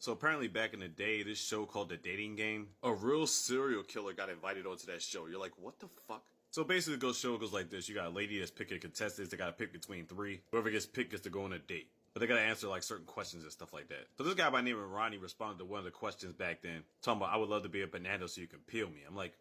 So apparently back in the day, this show called The Dating Game, a real serial killer got invited onto that show. You're like, what the fuck? So basically the show goes like this. You got a lady that's picking contestants. They got to pick between three. Whoever gets picked gets to go on a date. But they got to answer like certain questions and stuff like that. So this guy by the name of Ronnie responded to one of the questions back then. Talking about, I would love to be a banana so you can peel me. I'm like,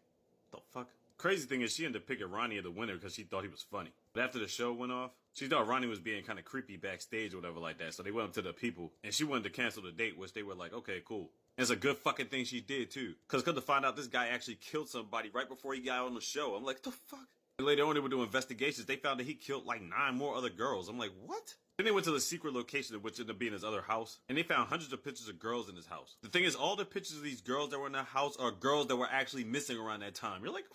the fuck? Crazy thing is she ended up picking Ronnie as the winner because she thought he was funny. But after the show went off, she thought Ronnie was being kind of creepy backstage or whatever like that. So they went up to the people and she wanted to cancel the date, which they were like, okay, cool. And it's a good fucking thing she did too. Cause come to find out this guy actually killed somebody right before he got on the show. I'm like, the fuck? And later on they were doing investigations. They found that he killed like 9 more other girls. I'm like, what? Then they went to the secret location, which ended up being his other house, and they found hundreds of pictures of girls in his house. The thing is, all the pictures of these girls that were in the house are girls that were actually missing around that time. You're like,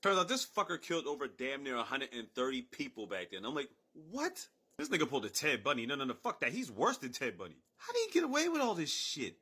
turns out this fucker killed over damn near 130 people back then. I'm like, what? This nigga pulled a Ted Bundy. No, fuck that. He's worse than Ted Bundy. How did he get away with all this shit?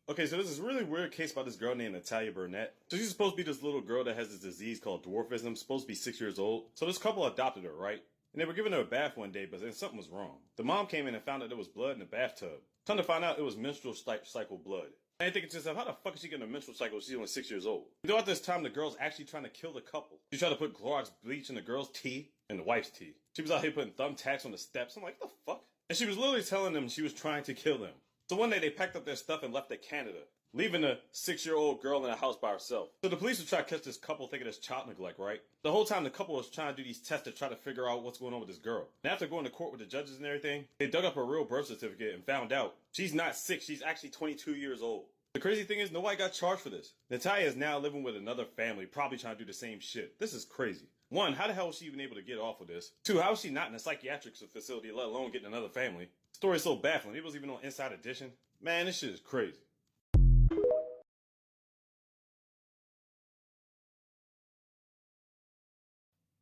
Okay, so there's this really weird case about this girl named Natalia Burnett. So she's supposed to be this little girl that has this disease called dwarfism, supposed to be 6 years old. So this couple adopted her, right? And they were giving her a bath one day, but then something was wrong. The mom came in and found that there was blood in the bathtub. Come to find out it was menstrual cycle blood. I ain't thinking to myself, how the fuck is she getting a menstrual cycle if she's only 6 years old? Throughout this time, the girl's actually trying to kill the couple. She tried to put Clorox bleach in the girl's tea and the wife's tea. She was out here putting thumbtacks on the steps. I'm like, what the fuck? And she was literally telling them she was trying to kill them. So one day they packed up their stuff and left to Canada, leaving a 6-year-old girl in the house by herself. So the police would try to catch this couple thinking it's child neglect, right? The whole time the couple was trying to do these tests to try to figure out what's going on with this girl. And after going to court with the judges and everything, they dug up her real birth certificate and found out she's not 6, she's actually 22 years old. The crazy thing is nobody got charged for this. Natalia is now living with another family, probably trying to do the same shit. This is crazy. 1, how the hell was she even able to get off of this? 2, how is she not in a psychiatric facility, let alone getting another family? The story is so baffling. It was even on Inside Edition. Man, this shit is crazy.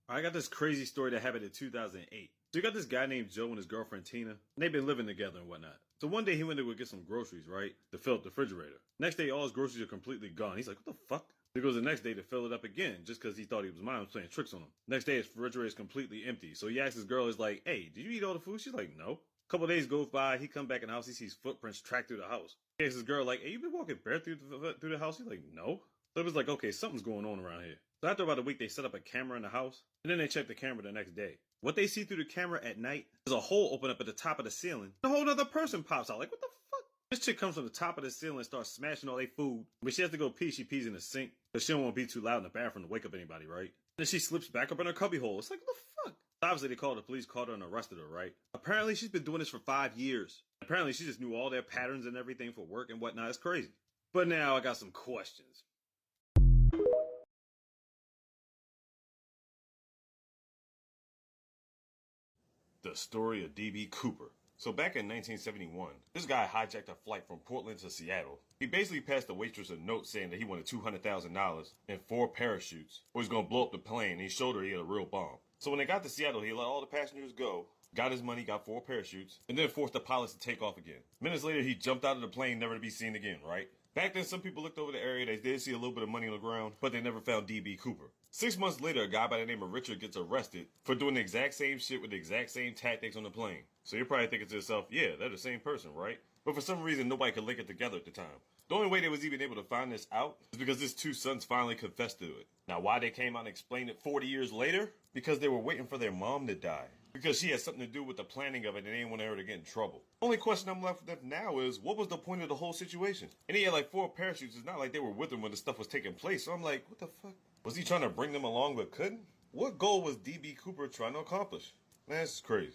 I got this crazy story that happened in 2008. So you got this guy named Joe and his girlfriend Tina, and they've been living together and whatnot. So one day he went to go get some groceries, right? To fill up the refrigerator. Next day, all his groceries are completely gone. He's like, what the fuck? He goes the next day to fill it up again, just because he thought he was mine was playing tricks on him. Next day, his refrigerator is completely empty. So he asks his girl, he's like, hey, did you eat all the food? She's like, no. A couple days goes by, he comes back in the house, he sees footprints tracked through the house. He asks his girl, like, hey, you been walking bare through the house? He's like, no. So it was like, okay, something's going on around here. So after about a week, they set up a camera in the house, and then they check the camera the next day. What they see through the camera at night is a hole open up at the top of the ceiling. A whole other person pops out. Like, what the fuck? This chick comes from the top of the ceiling and starts smashing all their food. When she has to go pee, she pees in the sink, because she don't want to be too loud in the bathroom to wake up anybody, right? Then she slips back up in her cubbyhole. It's like, what the fuck? Obviously, they called the police, caught her and arrested her, right? Apparently, she's been doing this for 5 years. Apparently, she just knew all their patterns and everything for work and whatnot. It's crazy. But now I got some questions. The story of D.B. Cooper. So back in 1971, this guy hijacked a flight from Portland to Seattle. He basically passed the waitress a note saying that he wanted $200,000 and 4 parachutes, or he's gonna blow up the plane, and he showed her he had a real bomb. So when they got to Seattle, he let all the passengers go, got his money, got 4 parachutes, and then forced the pilots to take off again. Minutes later, he jumped out of the plane, never to be seen again, right? Back then, some people looked over the area, they did see a little bit of money on the ground, but they never found D.B. Cooper. 6 months later, a guy by the name of Richard gets arrested for doing the exact same shit with the exact same tactics on the plane. So you're probably thinking to yourself, yeah, they're the same person, right? But for some reason, nobody could link it together at the time. The only way they was even able to find this out is because his 2 sons finally confessed to it. Now, why they came out and explained it 40 years later? Because they were waiting for their mom to die. Because she had something to do with the planning of it and they didn't want her to get in trouble. Only question I'm left with now is, what was the point of the whole situation? And he had like 4 parachutes. It's not like they were with him when the stuff was taking place. So I'm like, what the fuck? Was he trying to bring them along but couldn't? What goal was D.B. Cooper trying to accomplish? Man, this is crazy.